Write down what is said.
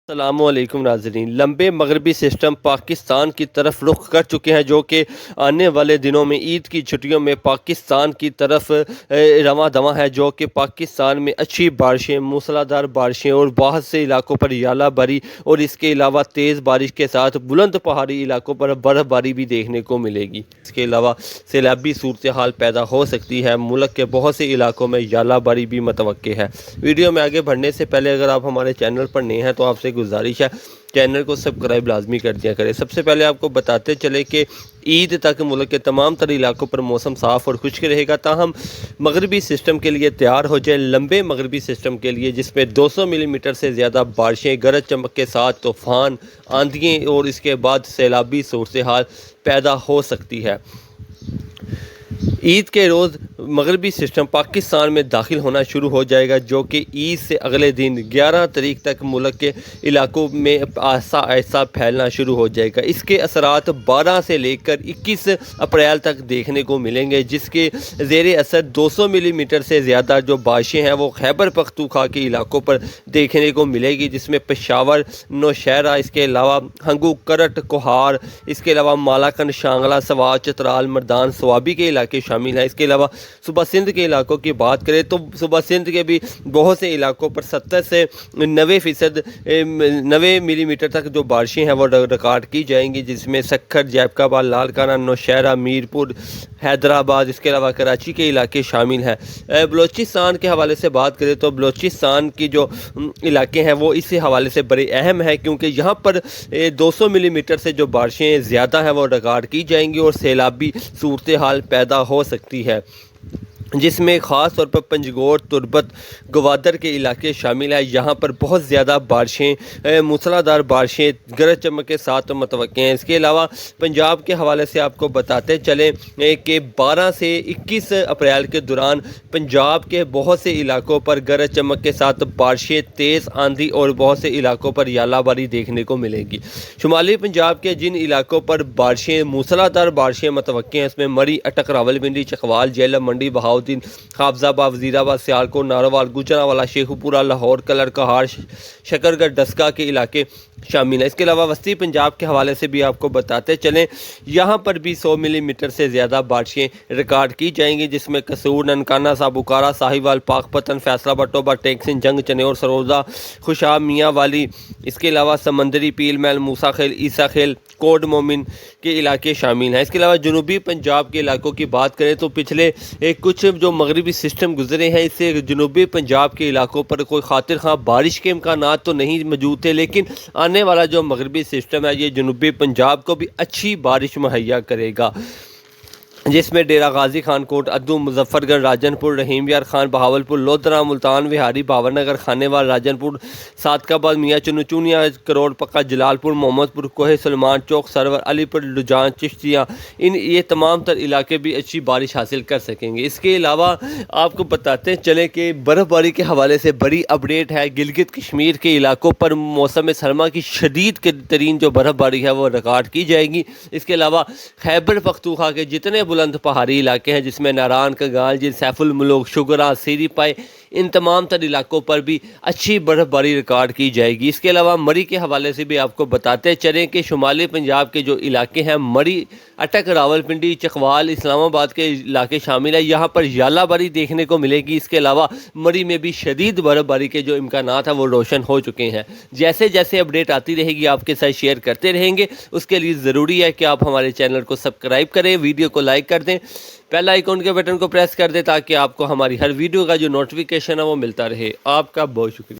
السلام علیکم ناظرین، لمبے مغربی سسٹم پاکستان کی طرف رخ کر چکے ہیں، جو کہ آنے والے دنوں میں عید کی چھٹیوں میں پاکستان کی طرف رواں دواں ہے، جو کہ پاکستان میں اچھی بارشیں، موسلادھار بارشیں اور بہت سے علاقوں پر ژالہ باری اور اس کے علاوہ تیز بارش کے ساتھ بلند پہاڑی علاقوں پر برف باری بھی دیکھنے کو ملے گی۔ اس کے علاوہ سیلابی صورتحال پیدا ہو سکتی ہے، ملک کے بہت سے علاقوں میں ژالہ باری بھی متوقع ہے۔ ویڈیو میں آگے بڑھنے سے پہلے اگر آپ ہمارے چینل پر نئے ہیں تو آپ سے گزارش ہے چینل کو سبسکرائب لازمی کر دیا کریں۔ سب سے پہلے آپ کو بتاتے چلے کہ عید تک ملک کے تمام تر علاقوں پر موسم صاف اور خشک رہے گا، تاہم مغربی سسٹم کے لیے تیار ہو جائے، لمبے مغربی سسٹم کے لیے جس میں 200 ملی میٹر سے زیادہ بارشیں، گرج چمک کے ساتھ طوفان، آندھییں اور اس کے بعد سیلابی صورتحال پیدا ہو سکتی ہے۔ عید کے روز مغربی سسٹم پاکستان میں داخل ہونا شروع ہو جائے گا، جو کہ عید سے اگلے دن 11 تاریخ تک ملک کے علاقوں میں آہستہ آہستہ پھیلنا شروع ہو جائے گا۔ اس کے اثرات 12 سے لے کر 21 اپریل تک دیکھنے کو ملیں گے، جس کے زیر اثر 200 ملی میٹر سے زیادہ جو بارشیں ہیں وہ خیبر پختونخوا کے علاقوں پر دیکھنے کو ملے گی، جس میں پشاور، نوشہرہ، اس کے علاوہ ہنگو، کرٹ، کوہار، اس کے علاوہ مالاکنڈ، شانگلہ، سوات، چترال، مردان، سوابی کے علاقے شامل ہیں۔ اس کے علاوہ صوبہ سندھ کے علاقوں کی بات کریں تو صوبہ سندھ کے بھی بہت سے علاقوں پر 70 سے 90 ملی میٹر تک جو بارشیں ہیں وہ ریکارڈ کی جائیں گی، جس میں سکھر، جیب کا آباد، لالکانہ، نوشہرہ، میرپور، حیدرآباد، اس کے علاوہ کراچی کے علاقے شامل ہیں۔ بلوچستان کے حوالے سے بات کریں تو بلوچستان کی جو علاقے ہیں وہ اس حوالے سے بڑے اہم ہیں، کیونکہ یہاں پر 200 ملی میٹر سے جو بارشیں زیادہ ہیں وہ ریکارڈ کی جائیں گی اور سیلابی صورتحال پیدا ہو سکتی ہے، جس میں خاص طور پر پنجگور، تربت، گوادر کے علاقے شامل ہیں۔ یہاں پر بہت زیادہ بارشیں، موسلادھار بارشیں گرج چمک کے ساتھ متوقع ہیں۔ اس کے علاوہ پنجاب کے حوالے سے آپ کو بتاتے چلیں کہ 12 سے 21 اپریل کے دوران پنجاب کے بہت سے علاقوں پر گرج چمک کے ساتھ بارشیں، تیز آندھی اور بہت سے علاقوں پر ژالہ باری دیکھنے کو ملے گی۔ شمالی پنجاب کے جن علاقوں پر بارشیں، موسلادھار بارشیں متوقع ہیں، اس میں مری، اٹک، راولپنڈی، چکوال، جہلم، منڈی، بہاؤ، حافظ آباد، وزیر آباد، سیالکوٹ، ناروال، گوجرانوالہ، شیخو پورہ، لاہور، کلر، کہاڑ، شکرگڑھ، ڈسکہ کے علاقے شامل ہیں۔ اس کے علاوہ وسطی پنجاب کے حوالے سے بھی آپ کو بتاتے چلیں، یہاں پر بھی 100 ملی میٹر سے زیادہ بارشیں ریکارڈ کی جائیں گی، جس میں قصور، ننکانہ، سابوکارہ، ساہیوال، پاک پتن، فیصل آباد، ٹوبہ، ٹیکسن، جنگ، چنیور، سروزہ، خوشاب، میاں والی، اس کے علاوہ سمندری، پیل محل، موسیٰ خیل، عیسیٰ خیل، کوٹ مومن کے علاقے شامل ہیں۔ اس کے علاوہ جنوبی پنجاب کے علاقوں کی بات کریں تو پچھلے کچھ جو مغربی سسٹم گزرے ہیں، اس سے جنوبی پنجاب کے علاقوں پر کوئی خاطر خواہ بارش کے امکانات تو نہیں موجود تھے، لیکن آنے والا جو مغربی سسٹم ہے یہ جنوبی پنجاب کو بھی اچھی بارش مہیا کرے گا، جس میں ڈیرہ غازی خان کوٹ، ادو، مظفر گڑھ، راجن پور، رحیم یار خان، بہاولپور، لودھرا، ملتان، وہاری، بھاور نگر، خانیوال، راجن پور، صادقآباد، میاں چنو، چونیا، کروڑ پکا، جلال پور، محمد پور، کوہ سلیمان، چوک سرور، علی پور، لجان، چشتیاں، یہ تمام تر علاقے بھی اچھی بارش حاصل کر سکیں گے۔ اس کے علاوہ آپ کو بتاتے چلیں کہ برف باری کے حوالے سے بڑی اپڈیٹ ہے، گلگت کشمیر کے علاقوں پر موسم سرما کی شدید ترین جو برف باری ہے وہ ریکارڈ کی جائے گی۔ اس کے علاوہ خیبر پختونخوا کے جتنے بلند پہاڑی علاقے ہیں، جس میں ناران کا گانج، سیف الملوک، شگرا، سیری پائے، ان تمام تر علاقوں پر بھی اچھی برف باری ریکارڈ کی جائے گی۔ اس کے علاوہ مری کے حوالے سے بھی آپ کو بتاتے چلیں کہ شمالی پنجاب کے جو علاقے ہیں، مری، اٹک، راولپنڈی، چکوال، اسلام آباد کے علاقے شامل ہیں، یہاں پر ژالہ باری دیکھنے کو ملے گی۔ اس کے علاوہ مری میں بھی شدید برف باری کے جو امکانات ہیں وہ روشن ہو چکے ہیں۔ جیسے جیسے اپڈیٹ آتی رہے گی آپ کے ساتھ شیئر کرتے رہیں گے، اس کے لیے ضروری ہے کہ آپ ہمارے چینل کو سبسکرائب کریں، ویڈیو کو لائک کر دیں، بیل آئیکن کے بٹن کو پریس کر دیں تاکہ آپ کو ہماری ہر ویڈیو کا جو نوٹیفیکیشن ہے وہ ملتا رہے۔ آپ کا بہت شکریہ۔